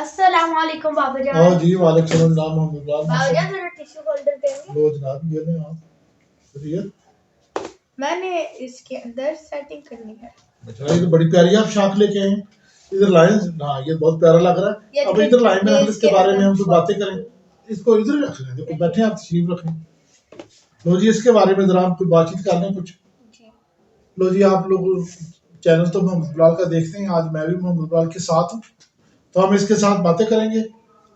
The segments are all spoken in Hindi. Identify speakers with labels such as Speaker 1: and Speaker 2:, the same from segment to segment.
Speaker 1: अस्सलाम वालेकुम बाबा जान।
Speaker 2: हाँ जी वालेकुम सलाम मोहम्मद
Speaker 1: बाबा जान जरा टिश्यू होल्डर देंगे।
Speaker 2: लो जनाब ये लें आप रियल
Speaker 1: मैंने इसके अंदर सेटिंग करनी है।
Speaker 2: अच्छा ये तो बड़ी प्यारी आप शाख लेके आए हैं। इधर लाइन हाँ ये बहुत प्यारा लग रहा है। अब इधर लाइन में हम इसके बारे में हम कुछ बातें करें। इसको इधर रख लें देखो बैठे आप तशरीफ रखें। लो जी इसके बारे में जरा हम कुछ बातचीत कर लें कुछ। लो जी आप लोग चैनल तो मोहम्मद बिलाल का देखते हैं। आज मैं भी मोहम्मद बिलाल के साथ हूँ तो हम इसके साथ बातें करेंगे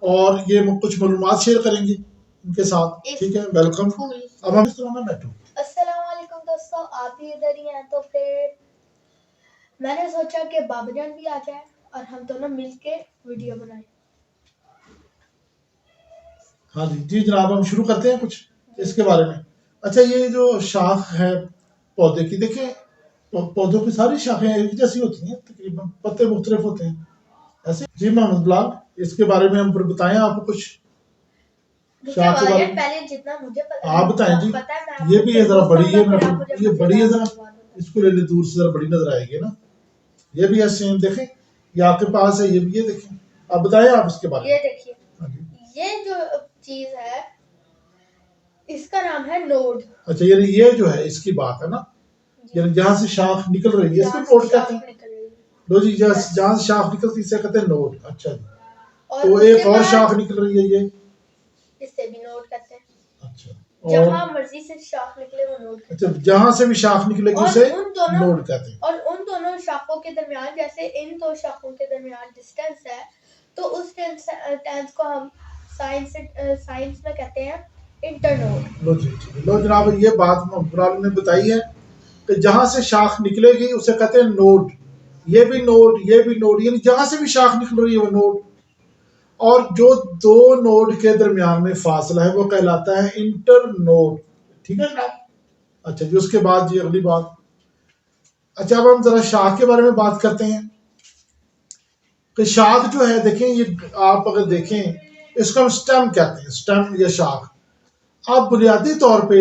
Speaker 2: और ये कुछ मालूमात शेयर करेंगे उनके साथ। ठीक है वेलकम। अब हम इस तरह में बैठो।
Speaker 1: अस्सलाम वालेकुम दोस्तों, आप भी इधर ही हैं तो फिर मैंने सोचा कि बाबाजान भी आ जाए और हम दोनों मिलके वीडियो बनाएं।
Speaker 2: हाँ जी जी जनाब हम शुरू करते हैं कुछ इसके बारे में। अच्छा ये जो शाख है पौधे की देखें पौधों की सारी शाखें एक जैसी होती हैं तकरीबन पत्ते मुख्तलिफ होते हैं ऐसे। जी मोहम्मद बिलाल इसके बारे में हम फिर बताएं आपको कुछ शाख के बारे में।
Speaker 1: पहले जितना मुझे पता
Speaker 2: आप बताएं जी।
Speaker 1: पता है
Speaker 2: ये भी है जरा बड़ी है ये बड़ी है जरा
Speaker 1: मैं
Speaker 2: इसको ले ले दूर से जरा बड़ी नजर आएगी ना। ये भी है सेम देखें ये आपके पास है ये भी है देखें। आप बताएं आप इसके बारे में।
Speaker 1: ये देखिए ये जो चीज है इसका नाम है नोड।
Speaker 2: अच्छा ये जो है इसकी बात है ना यानी जहाँ से शाख निकल रही है इसको नोड कहते हैं। लो जी जहाँ से शाख निकलती है इसे कहते हैं नोड। अच्छा जी तो एक और शाख निकल रही है ये
Speaker 1: इससे भी नोड कहते हैं।
Speaker 2: अच्छा
Speaker 1: जहाँ मर्जी से शाख निकले वो नोड कहते हैं।
Speaker 2: अच्छा जहाँ से भी शाख निकलेगी उसे नोड कहते हैं।
Speaker 1: और उन दोनों शाखों के दरमियान जैसे इन दो शाखों के दरमियान डिस्टेंस है तो उस डिस्टेंस को हम साइंस में कहते हैं इंटरनोड।
Speaker 2: लो जनाब ये बात मुराद ने बताई है कि जहाँ से शाख निकलेगी उसे कहते हैं नोड। ये भी नोड यानी जहाँ से भी शाख निकल रही है वो नोड। और जो दो नोड के दरमियान में फासला है वो कहलाता है इंटर नोड। ठीक है जनाब। अच्छा जी उसके बाद जी अगली बात। अच्छा अब हम जरा शाख के बारे में बात करते हैं कि शाख जो है देखें ये आप अगर देखें इसको हम स्टेम कहते हैं स्टेम या शाख। अब बुनियादी तौर पे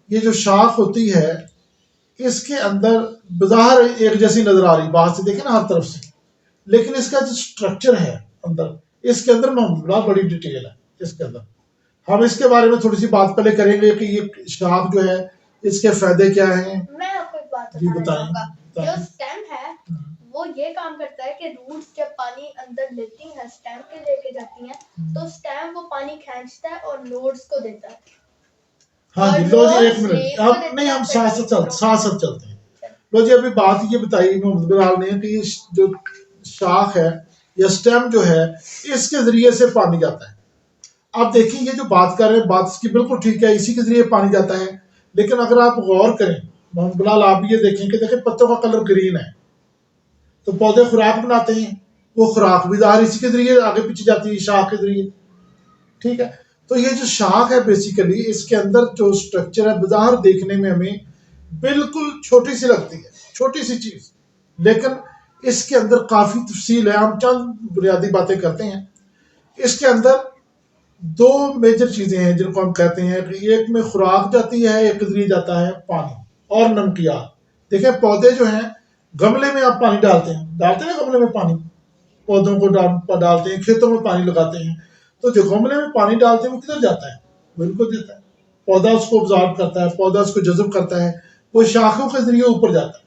Speaker 2: ये जो शाख होती है इसके अंदर बाहर एक जैसी नजर आ रही बाहर से देखें ना हर तरफ से लेकिन इसका जो स्ट्रक्चर है अंदर इसके अंदर बड़ी डिटेल है इसके अंदर। हम इसके बारे में थोड़ी सी बात पहले करेंगे कि ये शाख जो है इसके फायदे क्या हैं।
Speaker 1: मैं आपको एक बात
Speaker 2: जी बताएं।
Speaker 1: जो स्टेम है वो ये काम करता है कि रूट्स जब पानी अंदर लेती हैं स्टेम के लेके जाती हैं तो स्टेम वो पानी खींचता है और नोड्स को देता है।
Speaker 2: हाँ जी लो जी एक मिनट अब नहीं हम साथ साथ चलते हैं। लो जी अभी बात ये बताई मोहम्मद बिलाल ने कि जो शाख है या स्टेम जो है इसके जरिए से पानी जाता है। आप देखिए ये जो बात कर रहे हैं बात इसकी बिल्कुल ठीक है इसी के जरिए पानी जाता है। लेकिन अगर आप गौर करें मोहम्मद बिलाल आप ये देखें कि देखें पत्तों का कलर ग्रीन है तो पौधे खुराक बनाते हैं वो खुराक भी ज़ाहिर इसी के जरिए आगे पीछे जाती है शाख के जरिए। ठीक है तो ये जो शाख है बेसिकली इसके अंदर जो स्ट्रक्चर है बाहर देखने में हमें बिल्कुल छोटी सी लगती है छोटी सी चीज लेकिन इसके अंदर काफी तफसील है। हम चंद बुनियादी बातें करते हैं। इसके अंदर दो मेजर चीजें हैं जिनको हम कहते हैं कि एक में खुराक जाती है एक के जरिए जाता है पानी और नमकियात। देखिए पौधे जो हैं गमले में आप पानी डालते हैं गमले में पानी पौधों को डालते हैं खेतों में पानी लगाते हैं तो जो गमले में पानी डालते हैं वो किधर जाता है वो इनको देता है। पौधा उसको ऑब्जॉर्व करता है पौधा उसको जज़ब करता है वो शाखों के जरिए ऊपर जाता है।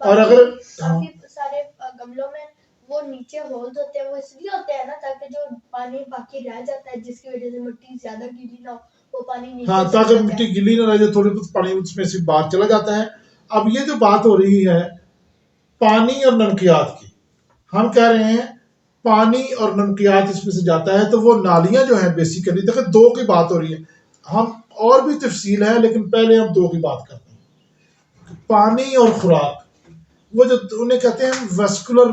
Speaker 2: और अगर
Speaker 1: काफी सारे गमलों में वो नीचे होल्स होते हैं वो इसलिए होते हैं ना ताकि जो पानी बाकी रह जाता है जिसकी वजह से मिट्टी ज्यादा गीली ना हो वो पानी नीचे
Speaker 2: हाँ ताकि मिट्टी गीली ना रह जाए थोड़ी बहुत पानी उसमें से बाहर चला जाता है। अब ये जो बात हो रही है पानी और नमकियात की हम कह रहे हैं पानी और नमकियात इसमें से जाता है तो वो नालियां जो हैं बेसिकली देखो दो की बात हो रही है। हम और भी तफसील है लेकिन पहले हम दो की बात करते हैं पानी और खुराक। वो जो उन्हें कहते हैं वेस्कुलर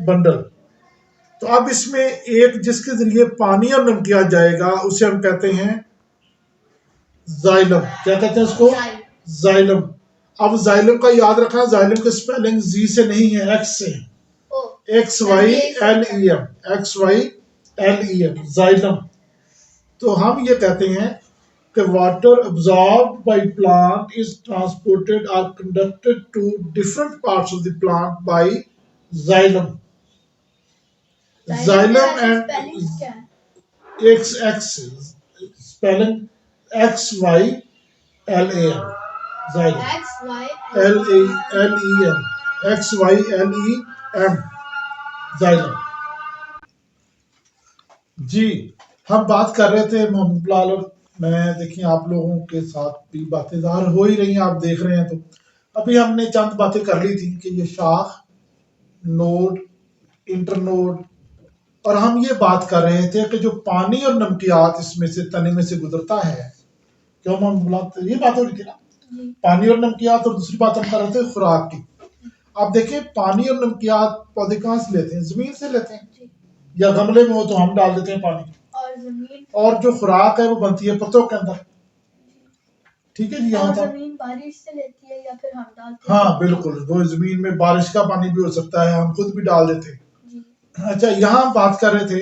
Speaker 2: बंडल। तो अब इसमें एक जिसके जरिए पानी और नमकियात जाएगा उसे हम कहते हैं जाइलम। क्या कहते हैं उसको जाइलम। अब जाइलम का याद रखना जाइलम की स्पेलिंग जी से नहीं है एक्स से है XYLEM जाइलम। तो हम ये कहते हैं कि water absorbed by plant is transported और conducted to different parts of the plant by xylem. Xylem and
Speaker 1: spelling क्या है?
Speaker 2: XX spelling XYLAM. Xylem. LEM. XYLEM. Xylem. जी, हम बात कर रहे थे मोहम्मद बिलाल और मैं। देखिए आप लोगों के साथ भी बातें ज़ाहिर हो ही रही हैं, आप देख रहे हैं। तो अभी हमने चंद बातें कर ली थी कि ये शाख, नोड, इंटरनोड, और हम ये बात कर रहे थे कि जो पानी और नमकियात इसमें से तने में से गुजरता है, क्यों मोहम्मद बिलाल, ये बात हो रही थी ना, पानी और नमकियात। और दूसरी बात हम कर रहे थे खुराक की। आप देखें पानी और नमकियात पौधे कहाँ से लेते हैं? जमीन से लेते हैं, या गमले में हो तो हम डाल देते हैं पानी, और जो खुराक है वो बनती है पत्तों के अंदर। ठीक है जी, यहाँ तक
Speaker 1: जमीन बारिश से लेती है या फिर हम डालते हैं?
Speaker 2: हाँ बिल्कुल, वो जमीन में बारिश का पानी भी हो सकता है, हम खुद भी डाल देते हैं। अच्छा, यहाँ हम बात कर रहे थे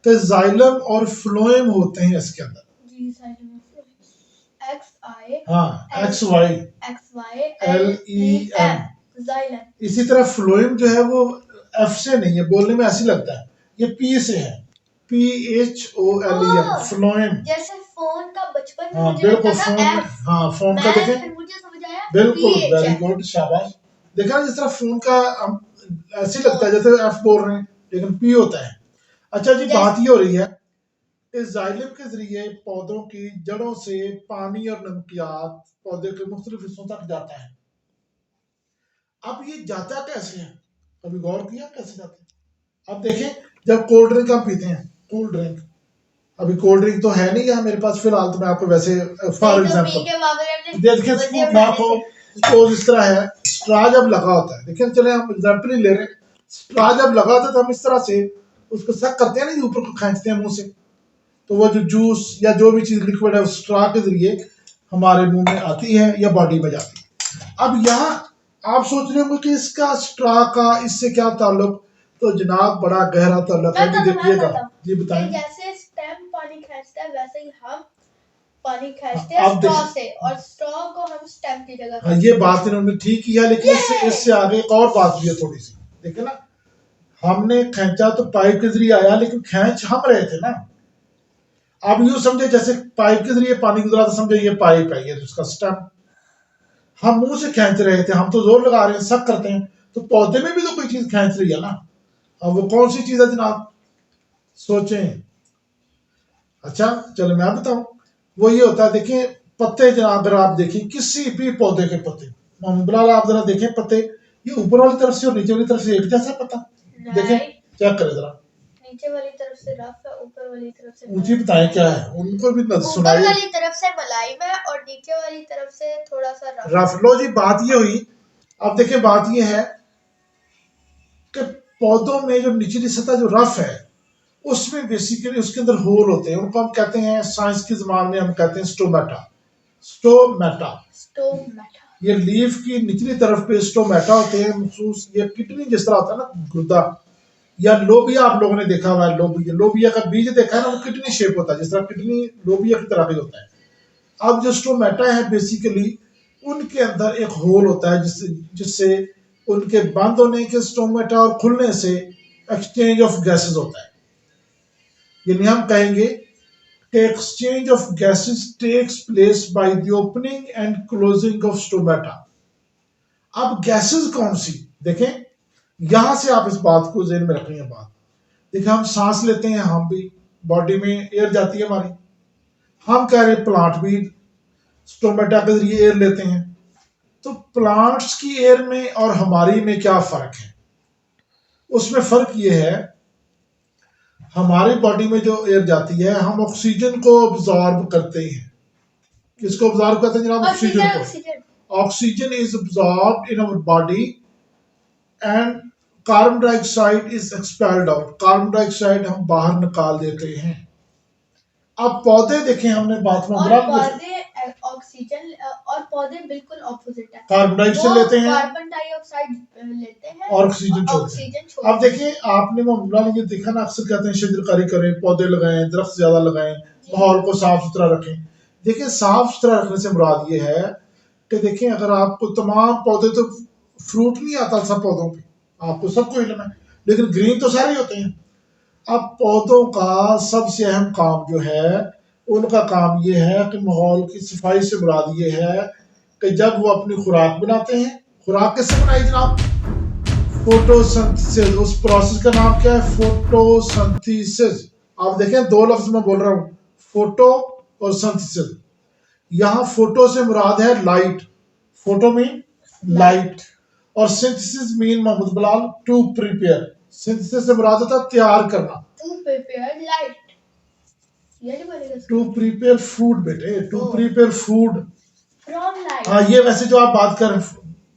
Speaker 2: कि जाइलम और फ्लोएम होते हैं इसके अंदर। हाँ, XYLEM। इसी तरह फ्लोएम जो है वो F से नहीं है, बोलने में ऐसी लगता है, ये P से है, PHOLEM, फ्लोएम।
Speaker 1: जैसे फोन का बचपन में
Speaker 2: हाँ बिल्कुल, फोन, हाँ फोन का देखें,
Speaker 1: मुझे समझ आया,
Speaker 2: बिल्कुल, वेरी गुड, शाबाश। देखा जिस तरह फोन का ऐसे लगता है जैसे F बोल रहे हैं, लेकिन P होता है। अच्छा जी, बात ये हो रही है इस जाइलम के जरिए पौधों की जड़ों से पानी और नमकियात पौधे के मुख्तलिफ हिस्सों तक जाता है। अब ये जाता कैसे है, कभी गौर किया कैसे जाता है? अब देखें, जब कोल्ड ड्रिंक हम पीते हैं, कोल्ड ड्रिंक, अभी कोल्ड ड्रिंक तो है नहीं यहाँ मेरे पास फिलहाल, तो मैं आपको वैसे फॉर एग्जांपल देखिए, स्पून ना हो तो इस तरह है, स्ट्रा जब लगा होता है, देखिए चले हम एग्जांपल ही ले रहे हैं, स्ट्रा जब लगा होता है तो हम इस तरह से उसको सक करते हैं ना, ऊपर को खींचते हैं मुंह से, तो वो जो जूस या जो भी चीज लिक्विड है उस स्ट्रा के जरिए हमारे मुंह में आती है या बॉडी में जाती है। अब यहाँ आप सोच रहे होंगे कि इसका स्ट्रा का इससे क्या ताल्लुक, तो जनाब बड़ा गहरा ताल्लुक है। देखिएगा जी, बताएं।
Speaker 1: जैसे स्टेम पानी खींचता है वैसे ही हम पानी खींचते हैं स्ट्रॉ से, और स्ट्रॉ को हम स्टेम की जगह।
Speaker 2: हाँ, ये बात इन्होंने ठीक किया, लेकिन इससे आगे एक और बात भी है थोड़ी सी। देखिए ना, हमने खींचा तो पाइप के जरिए आया, लेकिन खींच हम रहे थे ना। अब यूं समझे जैसे पाइप के जरिए पानी गुजरा, तो समझे ये पाइप है, ये उसका स्टेम। हम मुंह से खींच रहे थे, हम तो जोर लगा रहे हैं, सक करते हैं, तो पौधे में भी तो कोई चीज खींच रही है ना। अब वो कौन सी चीज है जनाब, सोचें। अच्छा चलो मैं बताऊं, वो ये होता है, देखिए पत्ते जनाब, अगर आप देखें किसी भी पौधे के पत्ते, मोहम्मद बिलाल आप जरा देखें पत्ते, ये ऊपर वाली तरफ से और नीचे वाली तरफ से एक जैसा पत्ता, देखें, चेक करें जरा,
Speaker 1: नीचे वाली तरफ से रफ है, ऊपर वाली तरफ से
Speaker 2: ऊंची बताएं क्या है, उनको भी सुनाइए।
Speaker 1: ऊपर वाली तरफ से मुलायम है और नीचे वाली तरफ से थोड़ा सा
Speaker 2: रफ। लो जी, बात ये हुई। अब देखिए बात ये है कि पौधों में जो निचली सतह जो रफ है, उसमें बेसिकली उसके अंदर होल होते हैं, उनको हम कहते हैं, साइंस की ज़बान में हम कहते हैं स्टोमेटा। स्टोमेटा, ये लीफ की निचली तरफ पे स्टोमेटा होते हैं मखसूस। ये किडनी जिस तरह होता है ना, गुर्दा, या लोबिया आप लोगों ने देखा हुआ है, लोबिया का बीज देखा है ना, वो किडनी शेप होता है, जिस तरह किडनी लोबिया की तरह का होता है। अब जो स्टोमेटा है बेसिकली उनके अंदर एक होल होता है, जिससे उनके बंद होने के स्टोमेटा और खुलने से एक्सचेंज ऑफ गैसेस होता है। यानी हम कहेंगे कि exchange of gases takes place by the opening and closing of stomata. अब गैसेस कौन सी, देखें यहां से आप इस बात को ज़हन में रखेंगे। बात देखिए, हम सांस लेते हैं, हम भी बॉडी में एयर जाती है हमारी, हम कह रहे प्लांट भी स्टोमेटा के जरिए एयर लेते हैं। तो प्लांट्स की एयर में और हमारी में क्या फर्क है? उसमें फर्क ये है, हमारी बॉडी में जो एयर जाती है, हम ऑक्सीजन को ऑब्जॉर्ब करते हैं। किसको ऑब्जॉर्ब करते हैं जनाब? ऑक्सीजन को। Oxygen is absorbed in our body and carbon dioxide is expelled out. Carbon dioxide हम बाहर निकाल देते हैं। अब पौधे देखें, हमने बात में
Speaker 1: ऑक्सीजन, और पौधे बिल्कुल ऑपोजिट है,
Speaker 2: कार्बन डाइऑक्साइड लेते हैं,
Speaker 1: कार्बन डाइऑक्साइड लेते हैं
Speaker 2: और ऑक्सीजन छोड़ते हैं। अब देखिए, आपने ये देखा ना, अक्सर कहते हैं शजरकारी करें, पौधे लगाएं, दरख्त ज्यादा लगाएं, माहौल को साफ सुथरा रखें। देखिए, साफ सुथरा रखने से मुराद ये है कि देखिए, अगर आपको तमाम पौधे, तो फ्रूट नहीं आता सब पौधों पे, आपको सबको हिलना है, लेकिन ग्रीन तो सारे होते हैं। अब पौधों का सबसे अहम काम जो है, उनका काम ये है कि माहौल की सफाई से मुराद ये है कि जब वो अपनी खुराक बनाते हैं, खुराक किससे बनाई जनाब? फोटोसिंथेसिस। उस प्रोसेस का नाम क्या है? फोटोसिंथेसिस। आप देखें दो लफ्ज मैं बोल रहा हूं, फोटो और सिंथेसिस। यहाँ फोटो से मुराद है लाइट, फोटो मीन लाइट, और synthesis mean Mohammad Bilal to prepare. Synthesis से मुराद होता है तैयार करना,
Speaker 1: टू प्रिपेयर लाइट, ये नहीं बोलेगा
Speaker 2: टू प्रिपेयर फूड बेटे, to
Speaker 1: Oh.
Speaker 2: Prepare food.
Speaker 1: From light.
Speaker 2: हाँ, ये वैसे जो आप बात कर रहे हैं,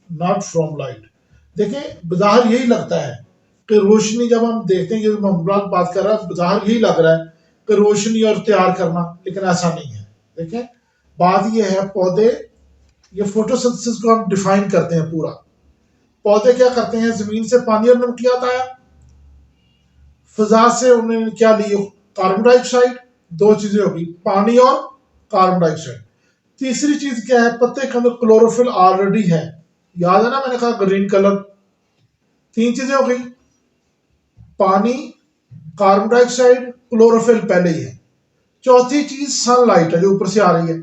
Speaker 2: नॉट फ्रॉम लाइट। देखें बाहर यही लगता है कि रोशनी, जब हम देखते हैं ये मोहम्मद बात कर रहा है, बाहर यही लग रहा है कि रोशनी और तैयार करना, लेकिन ऐसा नहीं है। देखें बात ये है, पौधे, ये फोटोसिंथेसिस को हम डिफाइन करते हैं पूरा। पौधे क्या करते हैं? जमीन से पानी और नमकियात आया, फिजा से उन्होंने क्या लिए? Carbon dioxide. दो चीजें होगी, पानी और कार्बन डाइऑक्साइड। तीसरी चीज क्या है? पत्ते के अंदर क्लोरोफिल ऑलरेडी है, याद है ना मैंने कहा ग्रीन कलर। तीन चीजें हो गई, पानी, कार्बन डाइऑक्साइड, क्लोरोफिल पहले ही है। चौथी चीज सनलाइट है जो ऊपर से आ रही है।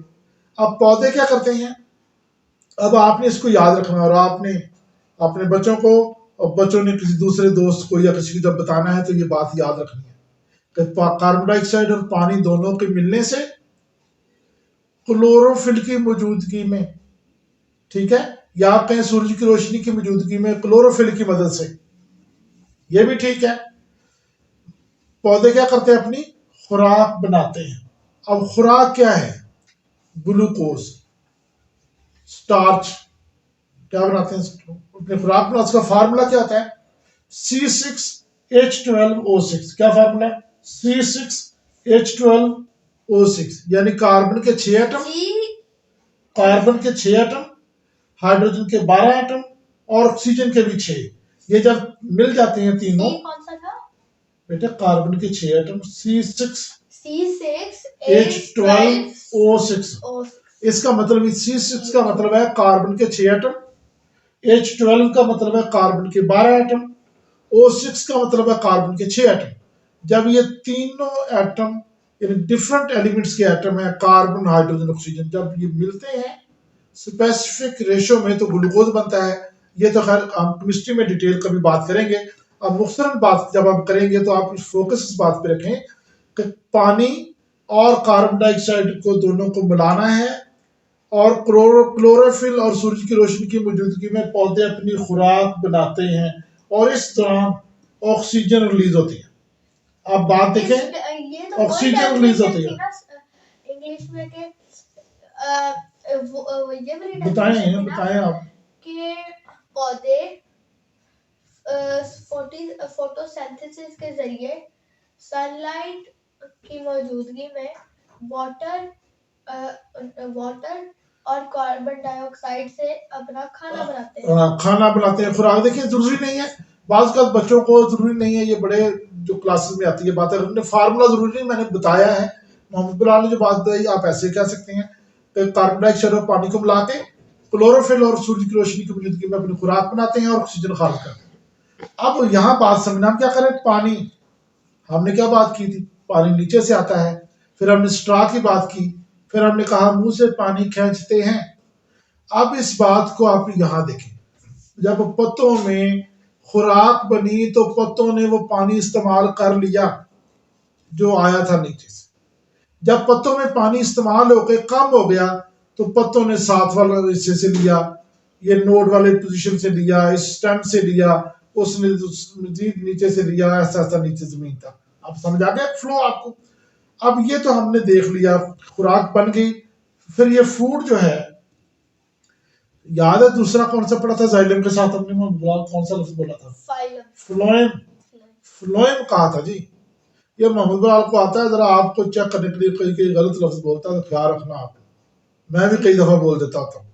Speaker 2: अब पौधे क्या करते हैं? अब आपने इसको याद रखना, और आपने अपने बच्चों को, और बच्चों ने किसी दूसरे दोस्त को या किसी को जब बताना है तो ये बात याद रखनी है कि कार्बन डाइऑक्साइड और पानी दोनों के मिलने से, क्लोरोफिल की मौजूदगी में, ठीक है, या आप कहें सूरज की रोशनी की मौजूदगी में क्लोरोफिल की मदद से, ये भी ठीक है। पौधे क्या करते हैं? अपनी खुराक बनाते हैं। अब खुराक क्या है? Glucose, starch. क्या बनाते हैं? अपने खुराक में उसका फार्मूला क्या होता है? C6H12O6। क्या फार्मूला है? C6H12O6, यानी कार्बन के 6 एटम, कार्बन के 6 एटम, हाइड्रोजन के 12 एटम, और ऑक्सीजन के भी 6। ये जब मिल जाते हैं तीनों,
Speaker 1: कौन सा था
Speaker 2: बेटे कार्बन के 6 एटम, C6H12O6। इसका मतलब C6 का मतलब है कार्बन के 6 एटम, H12 का मतलब है कार्बन के 12 एटम, O6 का मतलब है कार्बन के 6 एटम। जब ये तीनों एटम, डिफरेंट एलिमेंट्स के एटम है, कार्बन, हाइड्रोजन, ऑक्सीजन, जब ये मिलते हैं स्पेसिफिक रेशो में तो ग्लूकोज बनता है। ये तो खैर हम केमिस्ट्री में डिटेल कभी बात करेंगे। अब मुख्तलिफ बात जब आप करेंगे तो आप फोकस इस बात पे रखें कि पानी और कार्बन डाइऑक्साइड को दोनों को मिलाना है, और क्लोरोफिल और सूरज की रोशनी की मौजूदगी में पौधे अपनी खुराक बनाते हैं, और इस दौरान ऑक्सीजन रिलीज होती है। आप बात देखें, ऑक्सीजन रिलीज होती है।
Speaker 1: इंग्लिश में के
Speaker 2: बताएं आप
Speaker 1: कि पौधे फोटोसिंथेसिस के जरिए सनलाइट की मौजूदगी में वाटर और कार्बन डाइऑक्साइड से अपना खाना बनाते हैं।
Speaker 2: खाना बनाते हैं, खुराक। देखिए जरूरी नहीं है, बाज़ का बच्चों को जरूरी नहीं है, ये बड़े जो क्लासेस में आती है बात है, फार्मूला जरूरी नहीं, मैंने बताया है। मोहम्मद बिलाल ने जो बात बताई आप ऐसे कह सकते हैं कि कार्बन डाइऑक्साइड और पानी को मिला के क्लोरोफिल और सूरज की रोशनी की मौजूदगी में अपनी खुराक बनाते हैं और ऑक्सीजन खारिज करते हैं। अब यहाँ बात समझना, हम क्या करें? पानी, हमने क्या बात की थी? पानी नीचे से आता है। फिर हमने स्ट्रा की बात की, फिर हमने कहा मुंह से पानी खींचते हैं। अब इस बात को आप यहाँ देखें, जब पत्तों में खुराक बनी तो पत्तों ने वो पानी इस्तेमाल कर लिया जो आया था नीचे से। जब पत्तों में पानी इस्तेमाल होकर कम हो गया तो पत्तों ने साथ वाले हिस्से से लिया, ये नोड वाले पोजीशन से लिया, इस स्टेम से लिया, उसने मजीद नीचे से लिया, ऐसा ऐसा नीचे जमीन था। अब समझ आ गया फ्लो आपको? अब ये तो हमने देख लिया, खुराक बन गई। फिर ये फूड जो है, याद है दूसरा कौन सा पढ़ा था जाइलम के साथ हमने? कौन सा लफ्ज बोला था? फ्लोएम। फ्लोएम कहा था जी। ये मोहम्मद बिलाल को आता है, जरा आपको चेक करने के लिए कई गलत लफ्ज बोलता है तो ख्याल रखना आप। मैं भी कई दफा बोल देता था।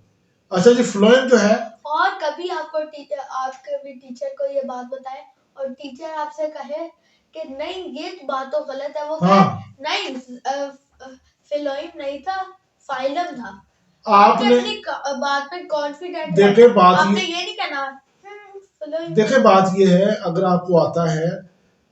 Speaker 2: अच्छा जी, फ्लोएम जो है,
Speaker 1: और कभी आपके भी टीचर को ये बात बताए और टीचर आपसे कहे कि नहीं ये बात तो गलत है, वो नहीं फ्लोएम नहीं था, फाइलम था। आपने अपनी बात पे कॉन्फिडेंट
Speaker 2: देखे बात
Speaker 1: आपने ये नहीं कहना फ्लोइंग
Speaker 2: देखे बात ये है, अगर आपको आता है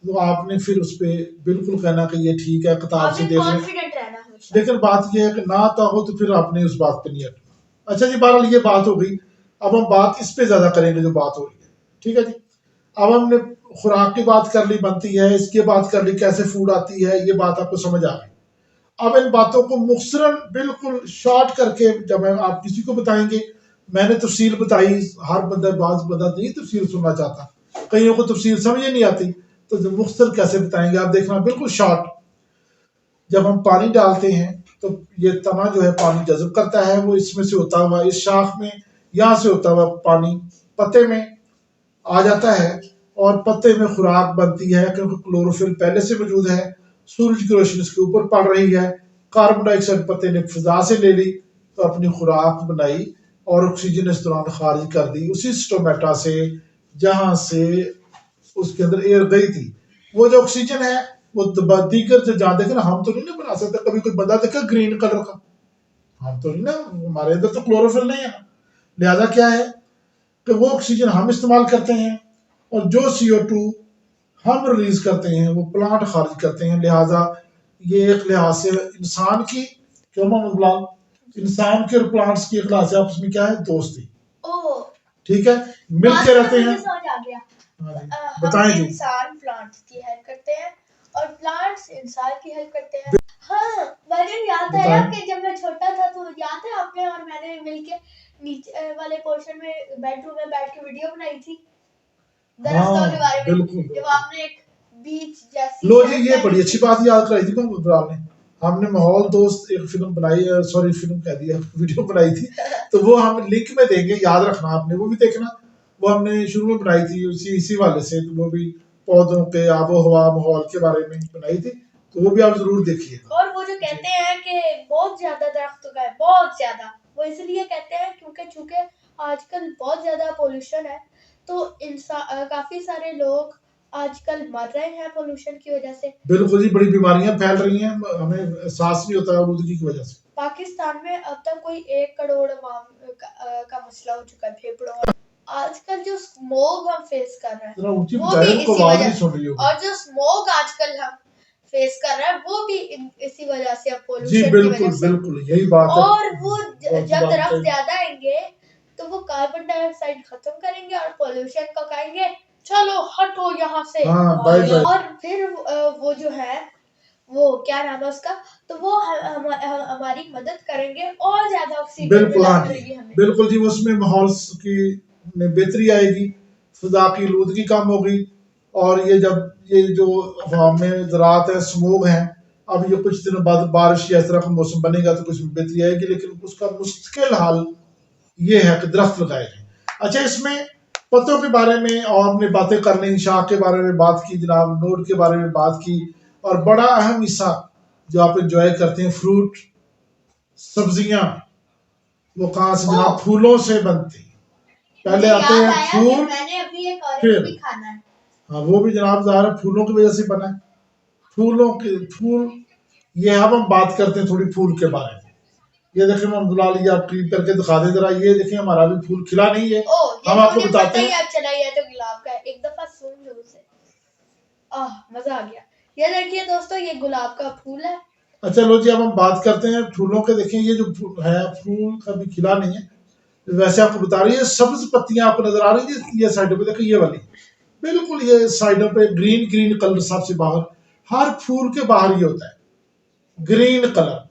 Speaker 2: तो आपने फिर उस पे बिल्कुल कहना कि ये ठीक है, किताब से
Speaker 1: आपने
Speaker 2: देख लें।
Speaker 1: कॉन्फिडेंट रहना हमेशा।
Speaker 2: लेकिन बात ये है कि ना आता हो तो फिर आपने उस बात पे नहीं हटना। अच्छा जी, बहरहाल ये बात हो गई। अब हम बात इस पे ज्यादा करेंगे जो बात हो रही है, ठीक है जी। अब हमने खुराक की बात कर ली, बनती है, इसकी बात कर ली, कैसे फूड आती है, ये बात आपको समझ आ गई। अब इन बातों को मुख्तसरन बिल्कुल शॉर्ट करके जब आप किसी को बताएंगे, मैंने तफसील बताई, हर बंदा बाज बंदा नहीं तफसील सुनना चाहता, कईयों को तफसील समझ ही नहीं आती, तो मुख्तसर कैसे बताएंगे आप देखना, बिल्कुल शॉर्ट। जब हम पानी डालते हैं तो ये तना जो है पानी जज़ब करता है, वो इसमें से होता हुआ इस शाख में, यहाँ से होता हुआ पानी पत्ते में आ जाता है और पत्ते में खुराक बनती है, क्योंकि क्लोरोफिल पहले से मौजूद है, सूरज की रोशनी इसके ऊपर पड़ रही है, कार्बन डाइऑक्साइड पत्ते ने फिजा से ले ली तो अपनी खुराक बनाई और ऑक्सीजन इस दौरान खारिज कर दी उसी स्टोमेटा से जहां से उसके अंदर एयर गई थी। वो जो ऑक्सीजन है वो दीगर से जहां देखे ना, हम तो नहीं ना बना सकते, कभी कोई बंदा देखा ग्रीन कलर का, हम तो नहीं ना, हमारे अंदर तो क्लोरोफिल नहीं है। लिहाजा क्या है कि वो ऑक्सीजन हम इस्तेमाल करते हैं और जो CO2 हम रिलीज करते हैं वो प्लांट खारिज करते हैं। लिहाजा ये एक लिहाज से इंसान की, क्यों मोहम्मद बिलाल, इंसान के और प्लांट्स की एक लिहाज से आपस में क्या है, दोस्ती, ठीक है, मिलते रहते हैं।
Speaker 1: समझ आ गया।
Speaker 2: बताएं जी।
Speaker 1: इंसान प्लांट्स की हेल्प करते हैं और प्लांट्स इंसान की हेल्प करते हैं। हाँ, मुझे याद आया कि जब मैं छोटा था तो याद है आपने और मैंने मिलके नीचे वाले पोर्शन में बेडरूम में बैठ के वीडियो बनाई थी दरख्तों के बारे में, जब आपने एक बीच जैसी।
Speaker 2: लो जी, ये बड़ी अच्छी बात याद कराई थी मोहम्मद बिलाल ने। हमने माहौल दोस्त एक फिल्म बनाई है, सॉरी फिल्म कह दिया, वीडियो बनाई थी, तो वो हम लिंक में देंगे, याद रखना आपने, वो भी देखना। वो हमने शुरू में बनाई थी इसी वाले से, तो वो भी पौधों के, आबो हवा, माहौल के बारे में बनाई थी, तो वो भी आप जरूर देखिएगा।
Speaker 1: और वो जो कहते हैं कि बहुत ज्यादा दरख्त उगाए, बहुत ज्यादा, वो इसलिए कहते हैं क्योंकि चूंकि आजकल बहुत ज्यादा पोल्यूशन है, तो इंसान काफी सारे लोग आजकल मर रहे हैं पोल्यूशन की वजह से।
Speaker 2: बिल्कुल जी, बड़ी बीमारियां फैल रही हैं, हमें एहसास नहीं होता आलूदगी की वजह से।
Speaker 1: पाकिस्तान में अब तक कोई 1 करोड़ का मसला हो चुका है फेफड़ों का। आजकल जो स्मोग हम फेस कर रहे हैं वो भी इसी वजह, और जो स्मोग आजकल हम फेस कर रहे हैं वो भी इसी वजह से, पोल्यूशन की वजह से।
Speaker 2: बिल्कुल यही बात है।
Speaker 1: और वो जब दरख्त ज्यादा आएंगे तो वो कार्बन डाइऑक्साइड खत्म करेंगे और पोल्यूशन को कहेंगे चलो हटो यहाँ से।
Speaker 2: हाँ, बाय बाय।
Speaker 1: और फिर वो जो है, वो क्या नाम है उसका, तो वो हमारी मदद करेंगे और ज्यादा ऑक्सीजन
Speaker 2: बिल्कुल, हाँ
Speaker 1: मिलेगी हमें।
Speaker 2: बिल्कुल जी, उसमें माहौल की में बेहतरी आएगी, फिजा की आलूदगी कम होगी, और ये जब ये जो हवा में ज़रात है, स्मोग है, अब ये कुछ दिनों बाद बारिश या इस तरह का मौसम बनेगा तो कुछ बेहतरी आएगी, लेकिन उसका मुश्किल हाल ये है कि दरख्त लगाए जाए। अच्छा, इसमें पत्तों के बारे में और हमने बातें कर ली, शाख के बारे में बात की जनाब, नोट के बारे में बात की, और बड़ा अहम हिस्सा जो आप एंजॉय करते हैं, फ्रूट, सब्जियां, वो कहाँ से जनाब, फूलों से बनती। पहले आते हैं फूल,
Speaker 1: मैंने अभी एक
Speaker 2: फिर
Speaker 1: भी खाना है।
Speaker 2: हाँ, वो भी जनाब ज़ाहिर है फूलों की वजह से बना है। फूलों के फूल, ये अब हम बात करते हैं थोड़ी फूल के बारे में। ये देखिए मोहम्मद बिलाल, ये आप क्लिक करके दिखा दे जरा, ये देखिए हमारा भी फूल खिला नहीं है, हम आपको बताते हैं।
Speaker 1: चला ये तो गुलाब का है, एक दफा सुन लो उसे, मजा आ गया। ये देखिए दोस्तों, ये गुलाब का फूल है। अच्छा
Speaker 2: लो जी, अब हम बात करते हैं फूलों के। देखें ये जो फूल है, फूल कभी खिला नहीं है, वैसे आपको बता रही है, सब्ज पत्तियां आपको नजर आ रही है, ये साइडों पे देखो, ये वाली बिल्कुल, ये साइडों पे ग्रीन ग्रीन कलर सबसे बाहर, हर फूल के बाहर ये होता है ग्रीन कलर,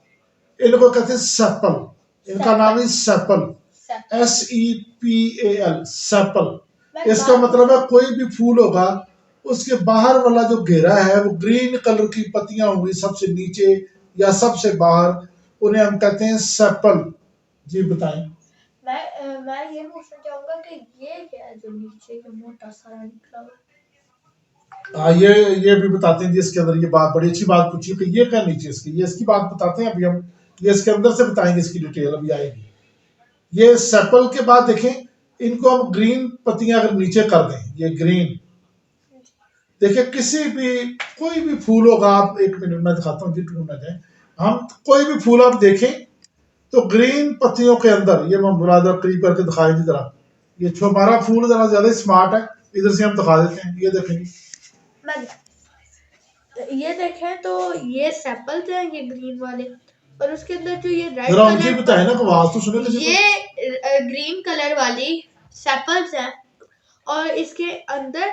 Speaker 2: इनको कहते हैं सेपल, इनका नाम है सेपल, SEPAL, सेपल। इसका मतलब है कोई भी फूल होगा उसके बाहर वाला जो घेरा है वो ग्रीन कलर की पत्तियां होंगी सबसे नीचे या सबसे बाहर, उन्हें हम कहते हैं सेपल। जी बताएं।
Speaker 1: मैं ये पूछना चाहूंगा कि ये क्या है जो नीचे जो मोटा सारा निकला हुआ है?
Speaker 2: ये भी बताते हैं जी, इसके अंदर ये बात, बड़ी अच्छी बात पूछी कि ये क्या नीचे इसकी, ये इसकी बात बताते हैं अभी हम, ये इसके अंदर से बताएंगे, इसकी डिटेल अभी आएगी। ये सेपल के बाद देखें, इनको हम ग्रीन पत्तियां अगर नीचे कर दें, ये ग्रीन, देखिए किसी भी कोई भी फूल होगा, आप एक मिनट में दिखाता हूँ जी, टूट ना जाए, हम कोई भी फूल आप देखें तो ग्रीन पत्तियों के अंदर, ये मैं बुरादा करीब करके दिखाएंगे जरा, ये हमारा फूल जरा ज्यादा स्मार्ट है, इधर से हम दिखा देते हैं, ये देखेंगे।
Speaker 1: ये देखें तो ये सेपल्स हैं, ये ग्रीन वाले, और उसके अंदर जो ये रेड
Speaker 2: जरा ऊंची बताए ना, आवाज तो सुने किसी को।
Speaker 1: ये ग्रीन कलर वाली सेपल्स हैं, और इसके अंदर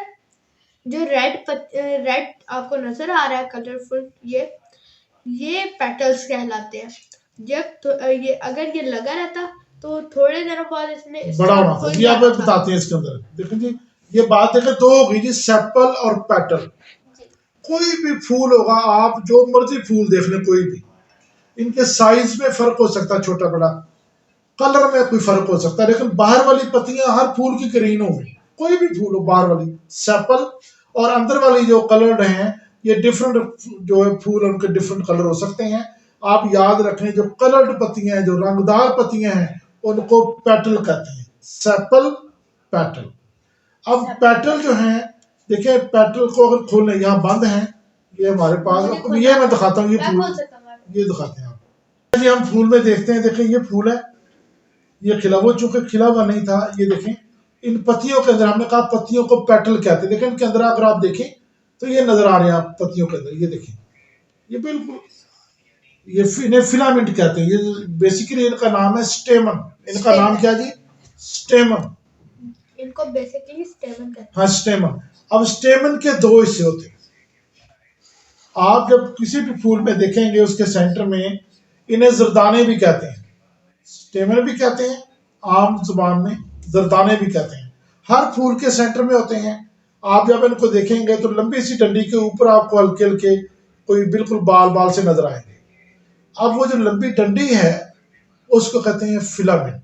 Speaker 1: जो रेड आपको नजर आ रहा है कलरफुल, ये पेटल्स कहलाते हैं। ये अगर ये लगा रहता तो थोड़े दिनों बाद इसने
Speaker 2: बड़ा होना। जी आप बताते हैं इसके अंदर, देखो जी ये बात देखें, दो हो गई जी, सेपल और पेटल। कोई भी फूल होगा, आप जो मर्जी फूल देख लें, कोई भी, इनके साइज में फर्क हो सकता है, छोटा बड़ा, कलर में कोई फर्क हो सकता है, लेकिन बाहर वाली पत्तियां हर फूल की ग्रीन होंगी, कोई भी फूल हो, बाहर वाली सेपल, और अंदर वाली जो कलर हैं ये डिफरेंट जो है फूल, उनके डिफरेंट कलर हो सकते हैं। आप याद रखें, जो कलर्ड पत्तियां हैं, जो रंगदार पत्तियां हैं, उनको पेटल कहते हैं, सेपल, पेटल। अब पेटल जो है, देखिए पेटल को अगर खोलने, यहाँ बंद है, ये हमारे पास, ये मैं दिखाता हूँ, ये फूल, ये दिखाते हैं आप जी। हम फूल में देखते हैं, देखें ये फूल है, ये खिला, वो चूंकि खिला हुआ नहीं था, ये देखें इन पत्तियों के अंदर, हमने कहा पत्तियों को पेटल कहते हैं, देखें इनके अंदर अगर आप देखें तो ये नजर आ रहे हैं आप पत्तियों के अंदर, ये देखें, ये बिल्कुल, ये इन्हें फिलामेंट कहते हैं, ये बेसिकली इनका नाम है स्टेमन। इनका नाम क्या जी? स्टेमन।
Speaker 1: इनको बेसिकली स्टेमन कहते हैं।
Speaker 2: हाँ स्टेमन। अब स्टेमन के दो हिस्से होते हैं। आप जब किसी भी फूल में देखेंगे उसके सेंटर में, इन्हें जरदाने भी कहते हैं, स्टेमन भी कहते हैं, आम जुबान में जरदाने भी कहते हैं। हर फूल के सेंटर में होते हैं। आप जब इनको देखेंगे तो लंबी सी डंडी के ऊपर आपको हल्के हल्के कोई बिल्कुल बाल बाल से नजर आएंगे। अब वो जो लंबी डंडी है उसको कहते हैं फिलामेंट,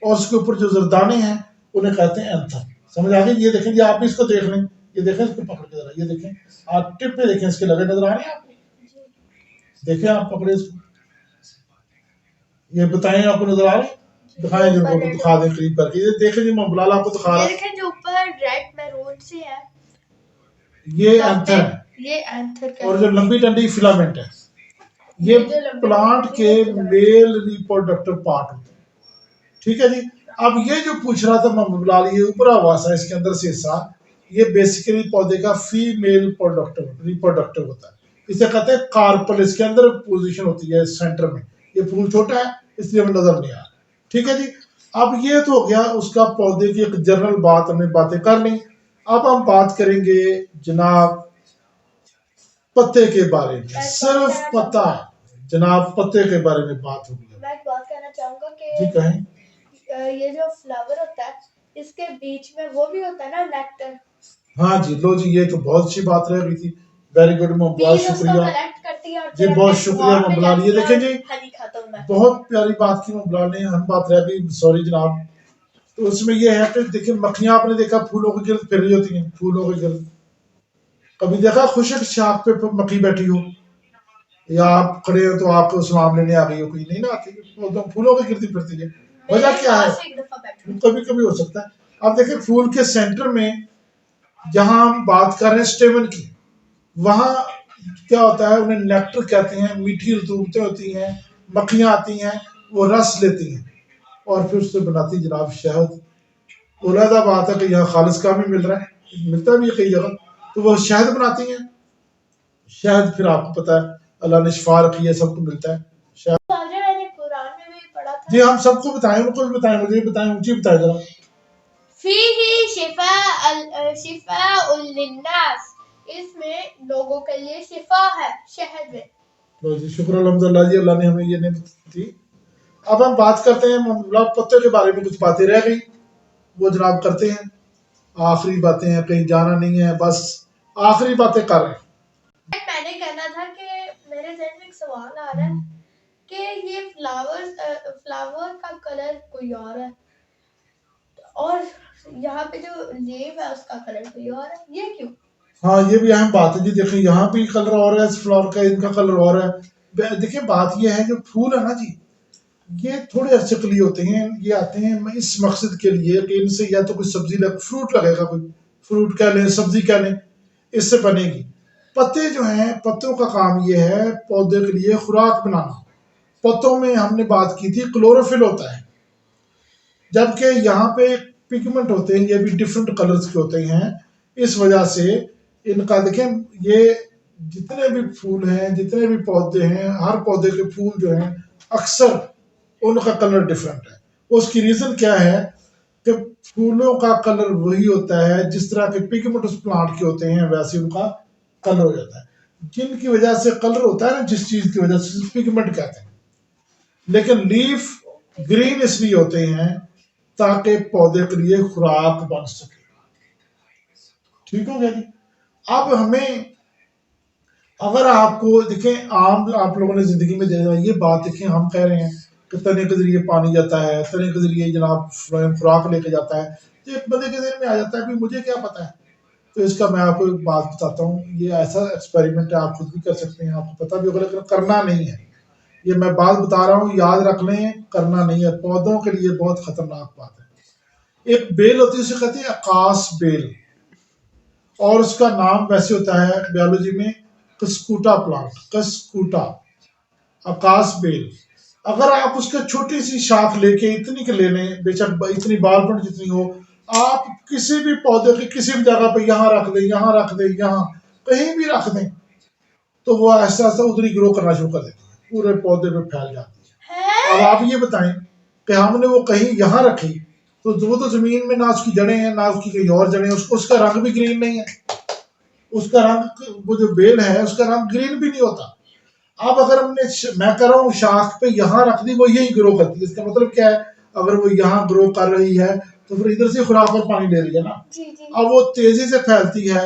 Speaker 2: और उसके ऊपर जो जरदाने हैं उन्हें कहते हैं एंथर। समझ आ गई? ये देखें, ये आप इसको देख लें, ये देखें इसको पकड़ के जरा, ये देखें आप टिप पे देखें, इसके लगे नजर आ रहे हैं आपको? देखें आप पकड़े इसको, ये बताएं आपको नजर आ रहे हैं? दिखाएं जिनको, दिखा दें करीब करके, ये देखें जी, मैं बिलाल आपको दिखा रहा हूं,
Speaker 1: देखें जो ऊपर रेड मैरून से है,
Speaker 2: ये एंथर है,
Speaker 1: ये एंथर का,
Speaker 2: और जो लंबी डंडी फिलामेंट है। ये प्लांट के मेल रिप्रोडक्टिव पार्ट होते हैं, ठीक है जी। अब ये जो पूछ रहा था मोहम्मद बिलाल, ये ऊपरा हुआ सा इसके अंदर से हिस्सा, ये बेसिकली पौधे का फीमेल रिप्रोडक्टिव होता है, इसे कहते हैं कार्पल। इसके अंदर पोजीशन होती है सेंटर में, ये फूल छोटा है इसलिए हमें नजर नहीं आ रहा, ठीक है जी। अब ये तो हो गया उसका पौधे की एक जनरल बात, हमने बातें कर ली। अब हम बात करेंगे जनाब पत्ते के बारे में, सिर्फ पत्ता जनाब, पत्ते के बारे में बात होगी।
Speaker 1: मैं बात करना चाहूंगा कि
Speaker 2: जी कहें।
Speaker 1: ये जो फ्लावर होता है इसके बीच में वो भी होता है ना, नेक्टर।
Speaker 2: हाँ जी, लो जी, ये तो बहुत अच्छी बात रह गई थी, वेरी गुड, बहुत शुक्रिया जी, बहुत शुक्रिया मोहम्मद। ये देखें जी, बहुत प्यारी बात की मोहम्मद ने, हम बात रह गई, सॉरी जनाब। तो उसमें यह है कि देखिए मक्खियां, आपने देखा फूलों के गिर्द फिर रही होती हैं, फूलों के गिर्द, कभी देखा खुशक शाख पे मक्खी बैठी हो, या आप खड़े हो तो आपको सलाम लेने आ गई हो, कोई नहीं ना आती, तो फूलों के गिर्द फिरती है, वजह क्या है? कभी कभी हो सकता है। अब देखिए फूल के सेंटर में जहां हम बात कर रहे हैं स्टेमन की, वहां क्या होता है, उन्हें नेक्टर कहते हैं, मीठी रतूबतें होती हैं, मक्खियां आती हैं, वो रस लेती हैं और फिर उससे बनाती जनाब शहद। उलहदा बात है कि यहाँ खालिस का भी मिल रहा है, मिलता भी है कई जगह, तो वो शहद बनाती हैं। शहद फिर आपको पता है अल्लाह ने शिफा रखी है, सबको मिलता है शहद।
Speaker 1: कुरान में भी पढ़ा था
Speaker 2: जी, हम सबको बताएं, उनको भी बताएं, मुझे भी बताएं, ऊंची बताएं जरा।
Speaker 1: फीही शिफाउल लिन्नास, इसमें लोगों के लिए शिफा है, शहद में।
Speaker 2: लो जी, शुक्र अल्हम्दुलिल्लाह जी, अल्लाह ने हमें ये नेमत दी। अब हम बात करते हैं मोहम्मद पत्ते के बारे में, कुछ बातें रह गई वो जनाब करते हैं, आखिरी बातें हैं, कहीं जाना नहीं है, बस आखिरी बातें कर रहे हैं।
Speaker 1: मैंने कहना था कि मेरे ज़हन में एक सवाल आ रहा है कि ये फ्लावर का कलर कोई और है, और यहाँ पे जो लीव है उसका कलर कोई और है, ये क्यों?
Speaker 2: हाँ, ये भी अहम बात है जी। देखिए यहाँ भी कलर और है इस फ्लावर का, इनका कलर और है। देखिए बात ये है, जो फूल है ना जी, ये थोड़े अरसे के लिए होते हैं, ये आते हैं इस मकसद के लिए कि इनसे या तो कोई सब्जी फ्रूट लगेगा, कोई फ्रूट कह लें, सब्जी कह लें, इससे बनेगी। पत्ते जो हैं, पत्तों का काम ये है पौधे के लिए खुराक बनाना। पत्तों में हमने बात की थी क्लोरोफिल होता है। जबकि यहाँ पे पिगमेंट होते हैं, ये भी डिफरेंट कलर्स के होते हैं। इस वजह से इनका देखें, ये जितने भी फूल हैं, जितने भी पौधे हैं, हर पौधे के फूल जो हैं अक्सर उनका कलर डिफरेंट है। उसकी रीजन क्या है कि फूलों का कलर वही होता है जिस तरह के पिगमेंट उस प्लांट के होते हैं, वैसे उनका कलर हो जाता है। जिनकी वजह से कलर होता है ना, जिस चीज की वजह से पिगमेंट कहते हैं। लेकिन लीफ ग्रीन इसलिए होते हैं ताकि पौधे के लिए खुराक बन सके। ठीक हो गया जी। अब हमें, अगर आपको देखें, आम आप लोगों ने जिंदगी में ये बात देखें, हम कह रहे हैं कि तने के जरिए पानी जाता है, तने के जरिए जनाब खुराक लेके जाता है, तो एक बंदे के दिन में आ जाता है भी मुझे क्या पता है। तो इसका मैं आपको एक बात बताता हूँ, ये ऐसा एक्सपेरिमेंट है, आप खुद भी कर सकते हैं, आपको पता भी होगा, लेकिन करना नहीं है। ये मैं बात बता रहा हूँ, याद रख लें, करना नहीं है, पौधों के लिए बहुत खतरनाक बात है। एक बेल होती है, उसे कहते हैं आकाश बेल, और उसका नाम वैसे होता है बायोलॉजी में कस्कूटा प्लांट, कस्कूटा, आकाश बेल। अगर आप उसके छोटी सी शाख लेके इतनी के ले लें, बेशक इतनी बालपन जितनी हो, आप किसी भी पौधे की किसी भी जगह पे यहाँ रख दें, यहाँ रख दें, यहाँ कहीं भी रख दें, तो वो ऐसा ऐसा उधरी ग्रो करना शुरू कर देती है, पूरे पौधे पे फैल जाती है। अब आप ये बताएं कि हमने वो कहीं यहाँ रखी, तो वो तो जमीन में ना उसकी जड़ें हैं, ना उसकी कहीं और जड़ें, उसका रंग भी ग्रीन नहीं है, उसका रंग, वो जो बेल है उसका रंग ग्रीन भी नहीं होता। अब अगर हमने, मैं कह रहा हूँ, शाख पे यहाँ रख दी, वो यही ग्रो करती है। इसका मतलब क्या है, अगर वो यहाँ ग्रो कर रही है तो फिर इधर से खुराक और पानी ले रही है ना। अब वो तेजी से फैलती है।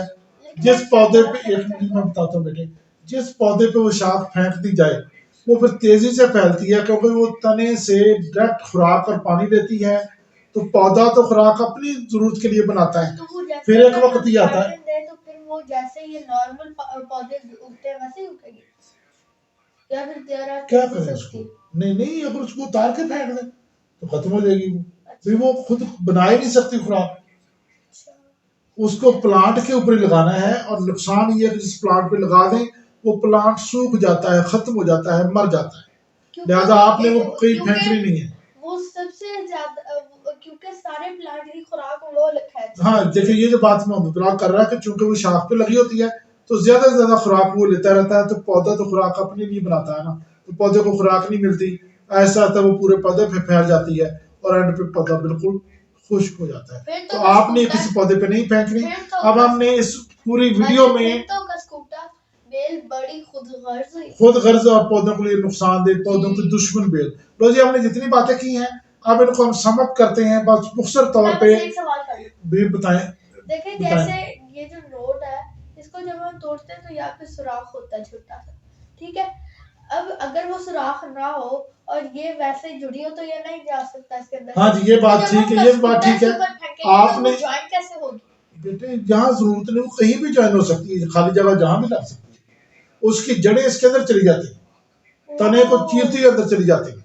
Speaker 2: जिस पौधे पे, एक मिनट में बताता हूँ बेटे, जिस पौधे पे वो शाख फेंक दी जाए वो फिर तेजी से फैलती है, क्योंकि वो तने से डायरेक्ट खुराक और पानी लेती है। तो पौधा तो खुराक अपनी जरूरत के लिए बनाता है,
Speaker 1: तो
Speaker 2: फिर एक वक्त ही आता है,
Speaker 1: तो फिर वो जैसे ये नॉर्मल पौधे उगते हैं वैसे ही उगेगी, या फिर
Speaker 2: क्या करें उसको? नहीं नहीं, अगर उसको उतार के फेंक दें तो खत्म हो जाएगी वो। फिर वो खुद बना ही नहीं सकती खुराक। उसको प्लांट के ऊपर ही लगाना है, और नुकसान ये है कि जिस प्लांट पे लगा दें वो प्लांट सूख जाता है, खत्म हो जाता है, मर जाता है। लिहाजा आपने वो कहीं फेंकनी नहीं है।
Speaker 1: वो सबसे ज्यादा, क्योंकि सारे प्लांट की खुराक वो है।
Speaker 2: हाँ देखिए, ये जो बात मोहम्मद बिलाल कर रहा है कि चूंकि वो शाख पे लगी होती है तो ज्यादा से ज्यादा खुराक वो लेता रहता है, तो पौधा तो खुराक अपने लिए बनाता है ना, तो पौधे को खुराक नहीं मिलती, ऐसा आता है वो पूरे पौधे पे फैल जाती है, और एंड पे पौधा बिल्कुल खुश्क हो जाता है। तो आपने किसी पौधे पे नहीं फेंकनी। अब हमने इस पूरी वीडियो में
Speaker 1: बेल बड़ी खुद
Speaker 2: गर्ज और पौधों के लिए नुकसानदेह, पौधों की दुश्मन बेल। लो जी, हमने जितनी बातें की हैं अब इनको हम समअप करते हैं, बस मुख्तसर तौर पे भी बताएं।
Speaker 1: देखिए जैसे ये जो नोट है, इसको जब हम तोड़ते हैं तो यहाँ पे सुराख होता है छोटा सा, ठीक है। अब अगर वो सुराख ना हो और ये वैसे जुड़ी हो तो ये नहीं जा सकता इसके अंदर।
Speaker 2: हाँ जी, ये बात ठीक है, ये बात ठीक है। आपने
Speaker 1: ज्वाइन कैसे होगी
Speaker 2: बेटे, जहाँ जरूरत नहीं वो कहीं भी ज्वाइन हो सकती है, खाली जगह जहाँ भी लग सकती है। उसकी जड़ें इसके अंदर चली जाती है, तने को चीरती अंदर चली जाती है।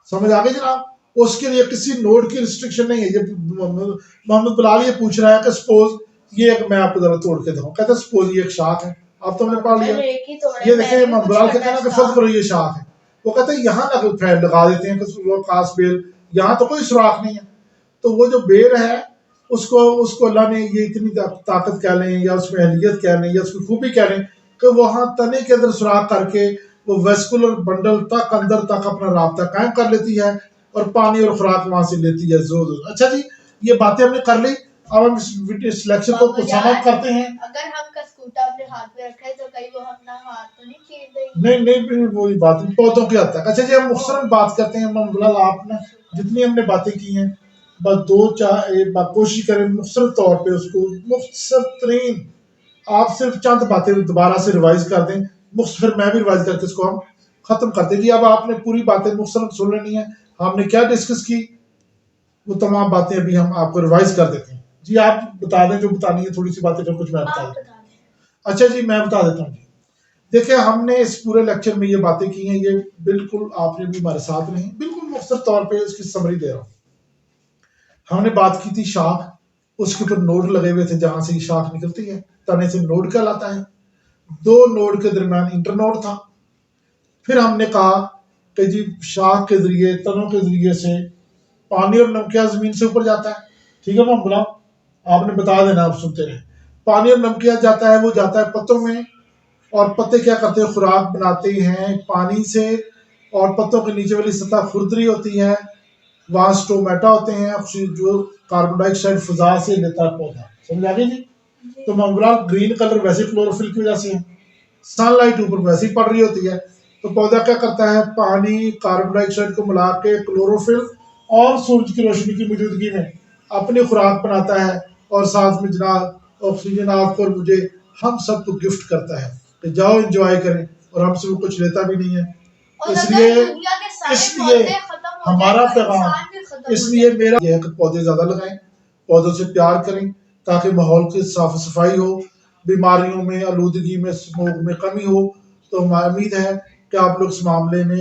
Speaker 2: समझ आ गई जनाब? उसके लिए किसी नोड की रिस्ट्रिक्शन नहीं है। ये मोहम्मद बिलाल ये पूछ रहा है कि सपोज ये एक, मैं आपको जरा तोड़ के दूं, कहता है सपोज ये एक शाख है, अब तो हमने पढ़ लिया। ये देखें, मोहम्मद बिलाल कहता है ना कि फर्ज करो ये शाख है, वो कहता है यहाँ लगा देते हैं कि खास बेल, यहाँ तो कोई सुराख नहीं है। तो वो जो बेल है उसको अल्लाह ने ये इतनी ताकत कह लें, या उसमें अहलियत कह लें, या उसकी खूबी कह लें कि वहाँ तने के अंदर सुराख करके वो वेस्कुलर बंडल तक अंदर तक अपना राब्ता कायम कर लेती है, और पानी और खुराक वहां से लेती है जोर। अच्छा जी, ये बातें हमने कर ली। अब हम इस लेक्चर को समाप्त करते हैं।
Speaker 1: अगर हम कस्कूटा अपने हाथ में रखे तो कहीं वो अपना हाथ तो नहीं चीर देगी?
Speaker 2: नहीं, वो बात पौधों की हद तक। अच्छा जी, हम मुख्तसरन बात करते हैं। मोहम्मद, आपने जितनी हमने बातें की हैं, बस दो चार एक बात कोशिश करें मुख्तसर तौर पे उसको, मुख्तसर तरीन, आप सिर्फ चंद बातें दोबारा से रिवाइज कर दें, फिर मैं भी रिवाइज करके इसको हम खत्म करते जी। अब आपने पूरी बातें मुख्तसर सुन लेनी है, हमने क्या डिस्कस की वो तमाम बातें अभी हम आपको रिवाइज कर देते हैं जी। आप बता दें जो बतानी है, थोड़ी सी बातें, फिर कुछ मैं बता दूं। अच्छा जी, मैं बता देता हूँ जी। देखिए, हमने इस पूरे लेक्चर में ये बातें की हैं, ये बिल्कुल आपने भी हमारे साथ नहीं, बिल्कुल मुख्तसर तौर पे इसकी समरी दे रहा हूँ। हमने बात की थी शाख, उसके ऊपर नोड लगे हुए थे, जहां से ये शाख निकलती है तने से नोड कहलाता है। दो नोड के दरमियान इंटरनोड था। फिर हमने कहा कि जी शाख के जरिए, तनों के जरिए से पानी और नमकिया जमीन से ऊपर जाता है, ठीक है मोहम्मद बिलाल, आपने बता देना, आप सुनते रहे। पानी और नमकिया जाता है, वो जाता है पत्तों में, और पत्ते क्या करते हैं, खुराक बनाते हैं पानी से, और पत्तों के नीचे वाली सतह खुरदरी होती है, वहां स्टोमेटा होते हैं जो कार्बन डाइऑक्साइड फिजा से लेता है पौधा। समझ आ गई जी? तो मोहम्मद ग्रीन कलर वैसे क्लोरोफिल की वजह से है, सनलाइट ऊपर वैसे ही पड़ रही होती है, तो पौधा क्या करता है, पानी कार्बन डाइऑक्साइड को मिला के क्लोरोफिल और सूरज की रोशनी की मौजूदगी में अपनी खुराक बनाता है, और साथ में जनाब ऑक्सीजन आपको और मुझे, हम सबको गिफ्ट करता है कि जाओ एंजॉय करें, और हमसे वो कुछ लेता भी नहीं है। इसलिए हमारा पैगाम, इसलिए मेरा यह है कि पौधे ज्यादा लगाएं, पौधों से प्यार करें, ताकि माहौल की साफ सफाई हो, बीमारियों में, आलूदगी में, स्मोक में कमी हो। तो हमारी उम्मीद है कि आप लोग इस मामले में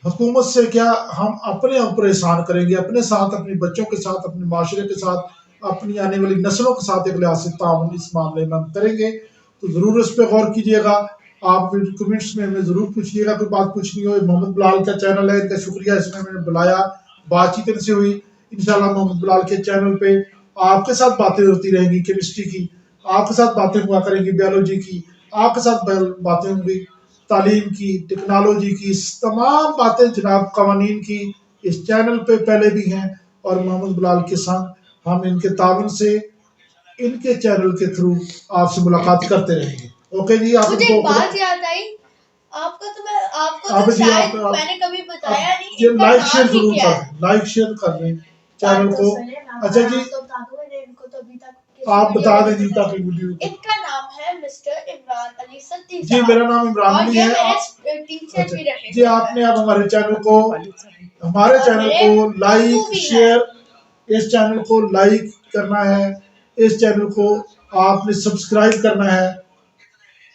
Speaker 2: हुकूमत से क्या, हम अपने ऊपर एहसान करेंगे, अपने साथ, अपने बच्चों के साथ, अपने माशरे के साथ, अपनी आने वाली नस्लों के साथ एक लिहाज से ताउन इस मामले में हम करेंगे। तो जरूर इस पर गौर कीजिएगा। आप कमेंट्स में हमें जरूर पूछिएगा, कोई बात पूछनी हो। मोहम्मद बिलाल का चैनल है, इनका शुक्रिया, इसमें मैंने बुलाया, बातचीत इनसे हुई। इंशाल्लाह मोहम्मद बिलाल के चैनल पे आपके साथ बातें होती रहेंगी केमिस्ट्री की, आपके साथ बातें हुआ करेंगी बायोलॉजी की, आपके साथ बातें होंगी तालीम की, टेक्नोलॉजी की, तमाम बातें जनाब कवानीन की इस चैनल पे पहले भी हैं, और मोहम्मद बिलाल के संग हम इनके तावन से, इनके चैनल के थ्रू आपसे मुलाकात करते रहेंगे। ओके जी, आप
Speaker 1: मुझे एक बात याद आई, आपको तो शायद मैंने कभी बताया नहीं,
Speaker 2: ये लाइक शेयर जरूर कर, लाइक शेयर कर दें चैनल को। अच्छा जी, आप बता दें जी ताकि वीडियो।
Speaker 1: इनका नाम है मिस्टर इमरान अली सत्ती
Speaker 2: जी, मेरा नाम इमरान अली है।
Speaker 1: टीचर भी रहे
Speaker 2: जी, आपने अब हमारे चैनल को लाइक शेयर, इस चैनल को लाइक करना है, इस चैनल को आपने सब्सक्राइब करना है।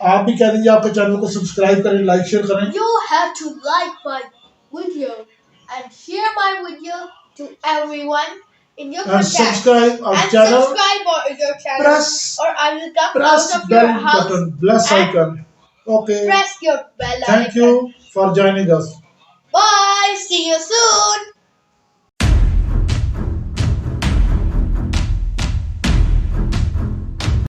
Speaker 2: आप भी कह दीजिए, आपके चैनल को सब्सक्राइब करें, लाइक शेयर करें।
Speaker 1: You have to like my video and share my video to everyone in your contact.
Speaker 2: Subscribe our
Speaker 1: and
Speaker 2: channel.
Speaker 1: Subscribe your channel.
Speaker 2: Press,
Speaker 1: or I will come
Speaker 2: press
Speaker 1: out of
Speaker 2: bell
Speaker 1: your house.
Speaker 2: button, bless icon. Okay.
Speaker 1: Press your bell icon.
Speaker 2: Thank you for joining us.
Speaker 1: Bye. See you soon.